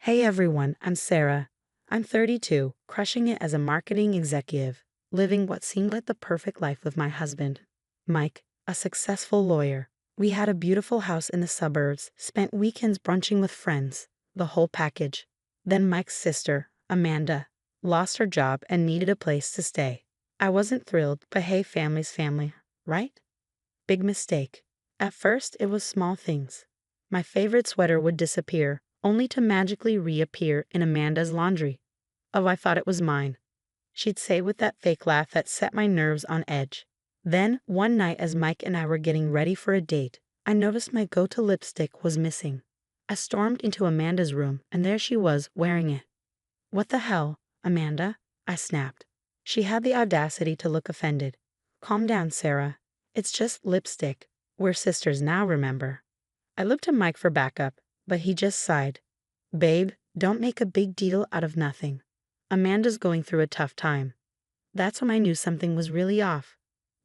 Hey everyone, I'm Sarah. I'm 32, crushing it as a marketing executive, living what seemed like the perfect life with my husband, Mike, a successful lawyer. We had a beautiful house in the suburbs, spent weekends brunching with friends, the whole package. Then Mike's sister, Amanda, lost her job and needed a place to stay. I wasn't thrilled, but hey, family's family, right? Big mistake. At first, it was small things. My favorite sweater would disappear, only to magically reappear in Amanda's laundry. Oh, I thought it was mine, she'd say with that fake laugh that set my nerves on edge. Then, one night as Mike and I were getting ready for a date, I noticed my go-to lipstick was missing. I stormed into Amanda's room, and there she was, wearing it. What the hell, Amanda? I snapped. She had the audacity to look offended. Calm down, Sarah. It's just lipstick. We're sisters now, remember? I looked to Mike for backup, but he just sighed. Babe, don't make a big deal out of nothing. Amanda's going through a tough time. That's when I knew something was really off.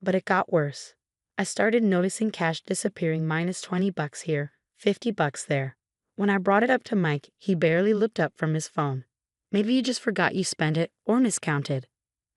But it got worse. I started noticing cash disappearing, minus $20 here, $50 there. When I brought it up to Mike, he barely looked up from his phone. Maybe you just forgot you spent it or miscounted.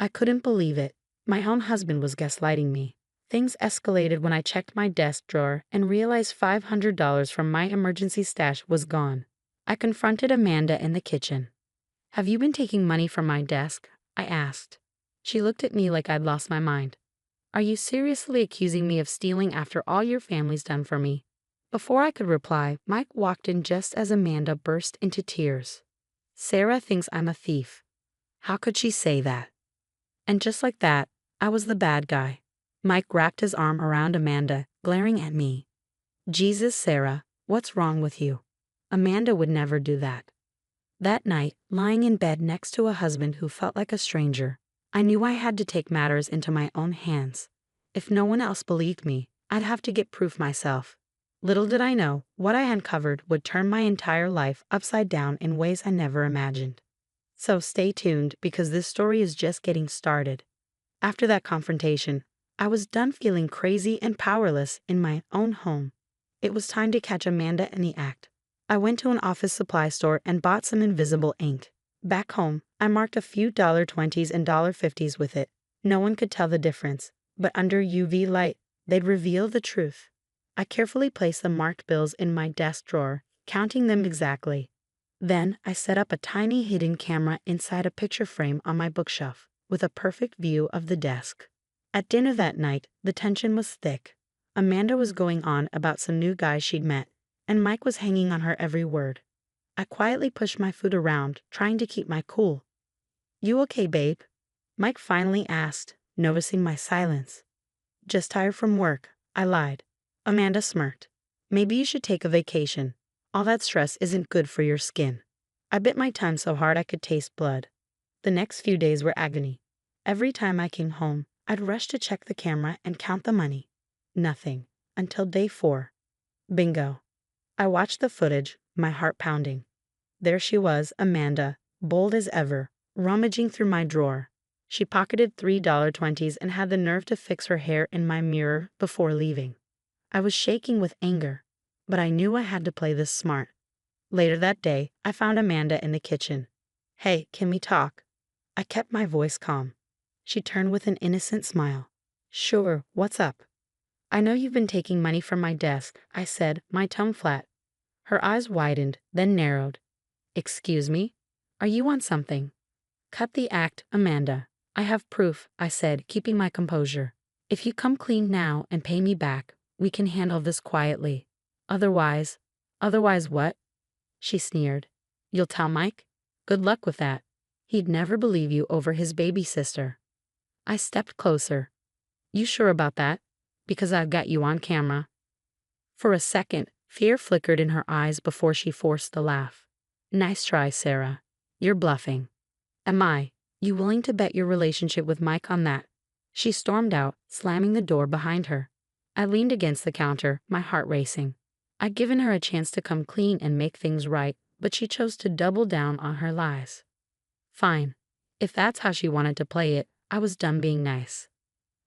I couldn't believe it. My own husband was gaslighting me. Things escalated when I checked my desk drawer and realized $500 from my emergency stash was gone. I confronted Amanda in the kitchen. Have you been taking money from my desk? I asked. She looked at me like I'd lost my mind. Are you seriously accusing me of stealing after all your family's done for me? Before I could reply, Mike walked in just as Amanda burst into tears. Sarah thinks I'm a thief. How could she say that? And just like that, I was the bad guy. Mike wrapped his arm around Amanda, glaring at me. Jesus, Sarah, what's wrong with you? Amanda would never do that. That night, lying in bed next to a husband who felt like a stranger, I knew I had to take matters into my own hands. If no one else believed me, I'd have to get proof myself. Little did I know, what I uncovered would turn my entire life upside down in ways I never imagined. So stay tuned, because this story is just getting started. After that confrontation, I was done feeling crazy and powerless in my own home. It was time to catch Amanda in the act. I went to an office supply store and bought some invisible ink. Back home, I marked a few $20s and $50s with it. No one could tell the difference, but under UV light, they'd reveal the truth. I carefully placed the marked bills in my desk drawer, counting them exactly. Then, I set up a tiny hidden camera inside a picture frame on my bookshelf, with a perfect view of the desk. At dinner that night, the tension was thick. Amanda was going on about some new guy she'd met, and Mike was hanging on her every word. I quietly pushed my food around, trying to keep my cool. You okay, babe? Mike finally asked, noticing my silence. Just tired from work, I lied. Amanda smirked. Maybe you should take a vacation. All that stress isn't good for your skin. I bit my tongue so hard I could taste blood. The next few days were agony. Every time I came home, I'd rush to check the camera and count the money. Nothing. Until day 4. Bingo. I watched the footage, my heart pounding. There she was, Amanda, bold as ever, rummaging through my drawer. She pocketed $3.20s and had the nerve to fix her hair in my mirror before leaving. I was shaking with anger, but I knew I had to play this smart. Later that day, I found Amanda in the kitchen. Hey, can we talk? I kept my voice calm. She turned with an innocent smile. Sure, what's up? I know you've been taking money from my desk, I said, my tongue flat. Her eyes widened, then narrowed. Excuse me? Are you on something? Cut the act, Amanda. I have proof, I said, keeping my composure. If you come clean now and pay me back, we can handle this quietly. Otherwise what? She sneered. You'll tell Mike? Good luck with that. He'd never believe you over his baby sister. I stepped closer. You sure about that? Because I've got you on camera. For a second, fear flickered in her eyes before she forced a laugh. Nice try, Sarah. You're bluffing. Am I? You willing to bet your relationship with Mike on that? She stormed out, slamming the door behind her. I leaned against the counter, my heart racing. I'd given her a chance to come clean and make things right, but she chose to double down on her lies. Fine. If that's how she wanted to play it, I was done being nice.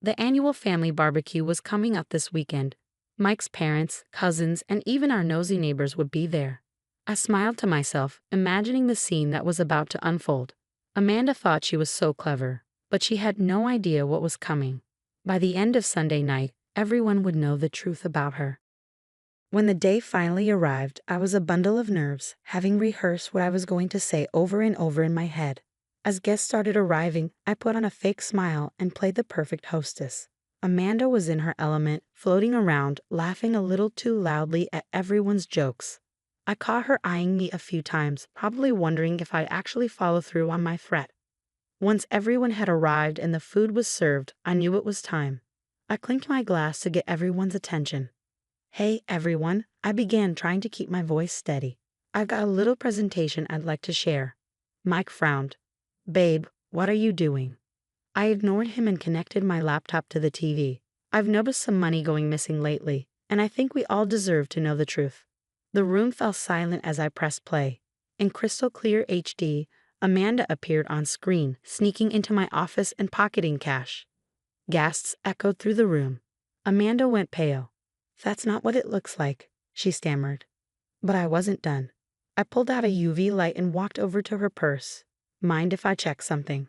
The annual family barbecue was coming up this weekend. Mike's parents, cousins, and even our nosy neighbors would be there. I smiled to myself, imagining the scene that was about to unfold. Amanda thought she was so clever, but she had no idea what was coming. By the end of Sunday night, everyone would know the truth about her. When the day finally arrived, I was a bundle of nerves, having rehearsed what I was going to say over and over in my head. As guests started arriving, I put on a fake smile and played the perfect hostess. Amanda was in her element, floating around, laughing a little too loudly at everyone's jokes. I caught her eyeing me a few times, probably wondering if I'd actually follow through on my threat. Once everyone had arrived and the food was served, I knew it was time. I clinked my glass to get everyone's attention. "Hey, everyone," I began, trying to keep my voice steady. "I've got a little presentation I'd like to share." Mike frowned. "Babe, what are you doing?" I ignored him and connected my laptop to the TV. "I've noticed some money going missing lately, and I think we all deserve to know the truth." The room fell silent as I pressed play. In crystal clear HD, Amanda appeared on screen, sneaking into my office and pocketing cash. Gasps echoed through the room. Amanda went pale. "That's not what it looks like," she stammered. But I wasn't done. I pulled out a UV light and walked over to her purse. "Mind if I check something?"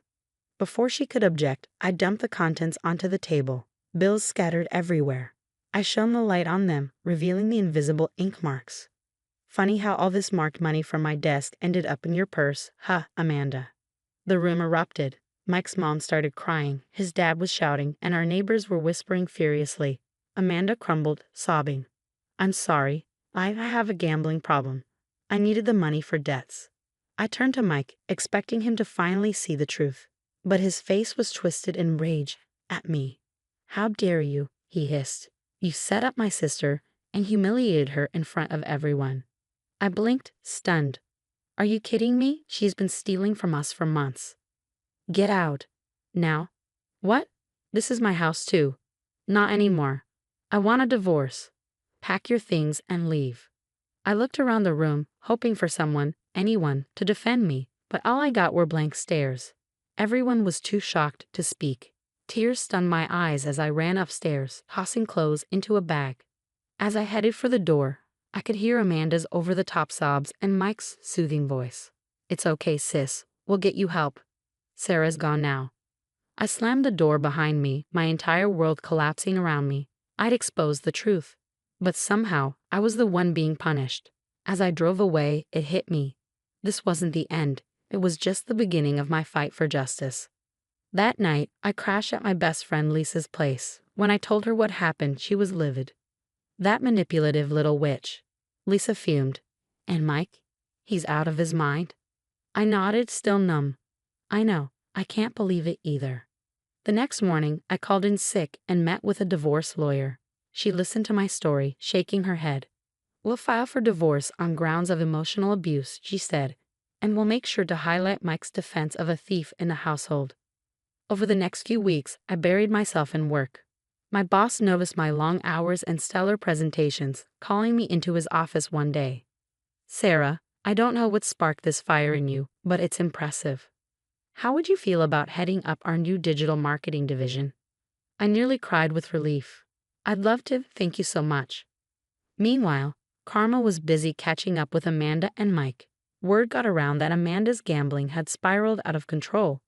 Before she could object, I dumped the contents onto the table. Bills scattered everywhere. I shone the light on them, revealing the invisible ink marks. "Funny how all this marked money from my desk ended up in your purse, huh, Amanda?" The room erupted. Mike's mom started crying, his dad was shouting, and our neighbors were whispering furiously. Amanda crumbled, sobbing. "I'm sorry. I have a gambling problem. I needed the money for debts." I turned to Mike, expecting him to finally see the truth. But his face was twisted in rage at me. "How dare you?" he hissed. "You set up my sister and humiliated her in front of everyone." I blinked, stunned. "Are you kidding me? She's been stealing from us for months." "Get out. Now." "What? This is my house too." "Not anymore. I want a divorce. Pack your things and leave." I looked around the room, hoping for someone, anyone, to defend me, but all I got were blank stares. Everyone was too shocked to speak. Tears stunned my eyes as I ran upstairs, tossing clothes into a bag. As I headed for the door, I could hear Amanda's over-the-top sobs and Mike's soothing voice. "It's okay, sis. We'll get you help. Sarah's gone now." I slammed the door behind me, my entire world collapsing around me. I'd exposed the truth. But somehow, I was the one being punished. As I drove away, it hit me. This wasn't the end. It was just the beginning of my fight for justice. That night, I crashed at my best friend Lisa's place. When I told her what happened, she was livid. "That manipulative little witch." Lisa fumed. "And Mike? He's out of his mind?" I nodded, still numb. "I know. I can't believe it either." The next morning, I called in sick and met with a divorce lawyer. She listened to my story, shaking her head. "We'll file for divorce on grounds of emotional abuse," she said, "and we'll make sure to highlight Mike's defense of a thief in the household." Over the next few weeks, I buried myself in work. My boss noticed my long hours and stellar presentations, calling me into his office one day. "Sarah, I don't know what sparked this fire in you, but it's impressive. How would you feel about heading up our new digital marketing division?" I nearly cried with relief. "I'd love to, thank you so much." Meanwhile, Karma was busy catching up with Amanda and Mike. Word got around that Amanda's gambling had spiraled out of control,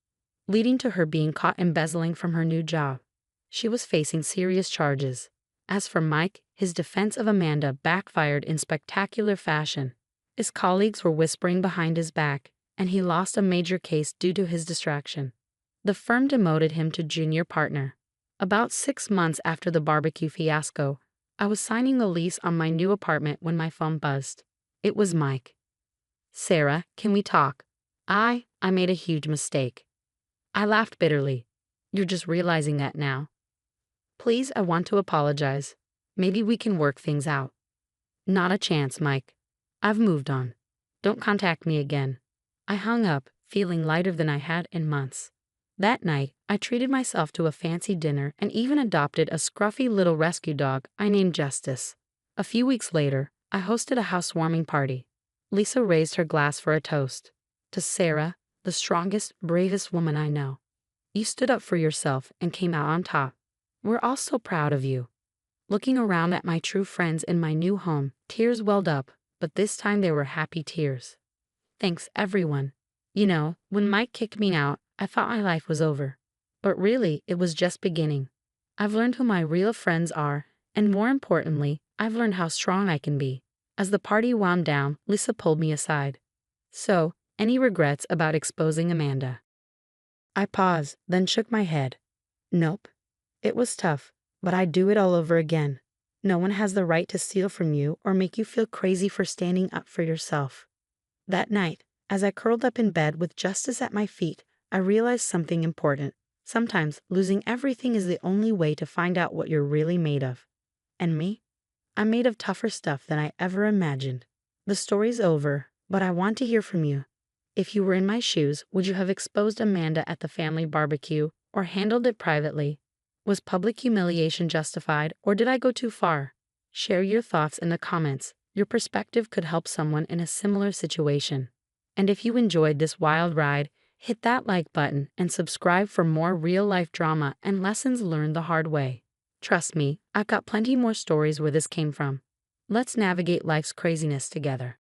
leading to her being caught embezzling from her new job. She was facing serious charges. As for Mike, his defense of Amanda backfired in spectacular fashion. His colleagues were whispering behind his back, and he lost a major case due to his distraction. The firm demoted him to junior partner. About 6 months after the barbecue fiasco, I was signing the lease on my new apartment when my phone buzzed. It was Mike. "Sarah, can we talk?" I made a huge mistake." I laughed bitterly. "You're just realizing that now?" "Please, I want to apologize. Maybe we can work things out." "Not a chance, Mike. I've moved on. Don't contact me again." I hung up, feeling lighter than I had in months. That night, I treated myself to a fancy dinner and even adopted a scruffy little rescue dog I named Justice. A few weeks later, I hosted a housewarming party. Lisa raised her glass for a toast. "To Sarah, the strongest, bravest woman I know. You stood up for yourself and came out on top. We're all so proud of you." Looking around at my true friends in my new home, tears welled up, but this time they were happy tears. Thanks, everyone. You know, when Mike kicked me out, I thought my life was over. But really, it was just beginning. I've learned who my real friends are, and more importantly, I've learned how strong I can be. As the party wound down, Lisa pulled me aside. So, any regrets about exposing Amanda? I paused, then shook my head. Nope. It was tough, but I'd do it all over again. No one has the right to steal from you or make you feel crazy for standing up for yourself. That night, as I curled up in bed with justice at my feet, I realized something important. Sometimes losing everything is the only way to find out what you're really made of. And me? I'm made of tougher stuff than I ever imagined. The story's over, but I want to hear from you. If you were in my shoes, would you have exposed Amanda at the family barbecue or handled it privately? Was public humiliation justified, or did I go too far? Share your thoughts in the comments. Your perspective could help someone in a similar situation. And if you enjoyed this wild ride, hit that like button and subscribe for more real-life drama and lessons learned the hard way. Trust me, I've got plenty more stories where this came from. Let's navigate life's craziness together.